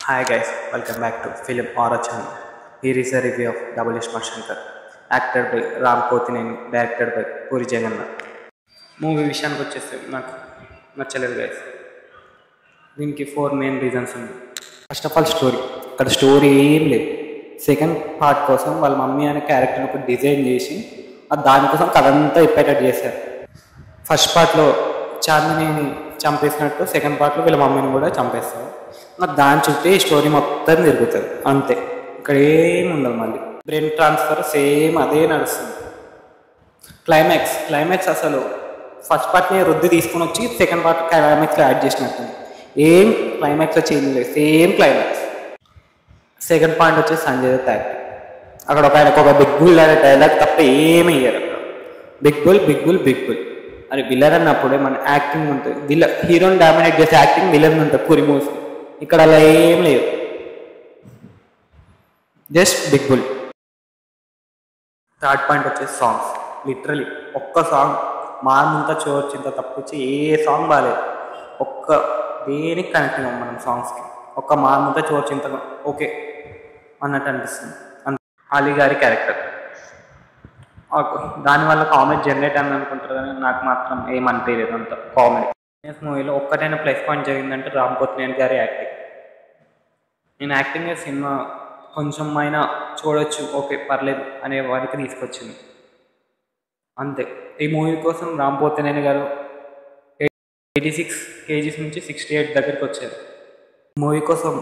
Hi guys, welcome back to Film Horror channel. Here is a review of Double Ishmael Shankar, acted by Ram Potineni, directed by Puri Jagannath. Movie విషయానికి వచ్చేస్తే నాకు నచ్చలేదు guys. దీనికి 4 main reasons ఉంది. First of all story. అక్కడ story ఏం లేదు. Second part కోసం వాళ్ళ మమ్మీ అనే క్యారెక్టర్ని ఒక డిజైన్ చేసి దానికోసం కథ అంతా ఇప్పేటట్టు చేశారు. ఫస్ట్ పార్ట్లో చాందిని చంపేసినట్టు సెకండ్ పార్ట్లో వీళ్ళ మమ్మీని కూడా చంపేస్తారు. దాని చుట్టూ ఈ స్టోరీ మొత్తం తిరుగుతుంది అంతే. ఇక్కడ ఏమి ఉండదు. మళ్ళీ బ్రెయిన్ ట్రాన్స్ఫర్ సేమ్ అదే నడుస్తుంది. క్లైమాక్స్ అసలు ఫస్ట్ పార్ట్ని రుద్ది తీసుకుని వచ్చి సెకండ్ పార్ట్ క్లైమాక్స్లో యాడ్ చేసినట్టు. ఏం క్లైమాక్స్లో చేంజ్ లేదు, సేమ్ క్లైమాక్స్. సెకండ్ పాయింట్ వచ్చేసి సంజయ్ దత్ యాక్టింగ్. అక్కడ ఆయనకు ఒక బిగ్ బుల్ అనే డైలాగ్ తప్ప ఏమి ఇయ్యారు. అక్కడ బిగ్ బుల్ అది విలన్ అన్నప్పుడే మన యాక్టింగ్ ఉంటుంది. హీరోని డామినేట్ చేసే యాక్టింగ్ విలన్ ఉంటుంది పూరి మూవీ. ఇక్కడ అలా ఏం లేదు, just big bull. Third point వచ్చేసి సాంగ్స్. లిటరలీ ఒక్క సాంగ్ మానంత చోర్చింత తప్పించి ఏ సాంగ్ బాగాలేదు. ఒక్క దేనికి కనెక్ట్ అవ్వం మనం సాంగ్స్కి. ఒక్క మానంత చోర్చింత ఓకే అన్నట్టు అనిపిస్తుంది. అలీ గారి క్యారెక్టర్ దానివల్ల కామెడీ జనరేట్ అని అనుకుంటారు, కానీ నాకు మాత్రం ఏమనిపించలేదు అంత కామెడీ. మూవీలో ఒక్కటైనా ప్లస్ పాయింట్ జరిగిందంటే రామ్ పోతినేని గారి యాక్టింగ్. నేను యాక్టింగ్ సినిమా కొంచెం అయినా చూడొచ్చు, ఓకే పర్లేదు అనే వారికి తీసుకొచ్చింది అంతే. ఈ మూవీ కోసం రామ్ పోతినేని గారు 86 kgs నుంచి 68 దగ్గరికి వచ్చారు. మూవీ కోసం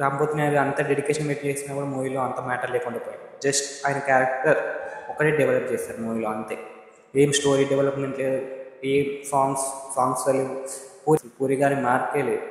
రామ్ పోతినేని గారు అంత డెడికేషన్ పెట్టి చేసినా కూడా మూవీలో అంత మ్యాటర్ లేకుండా పోయింది. జస్ట్ ఆయన క్యారెక్టర్ ఒకటే డెవలప్ చేస్తారు మూవీలో అంతే. ఏం స్టోరీ డెవలప్మెంట్ లేదు, ఏం సాంగ్స్ లేవు. పూరి గారి మార్కే లేదు.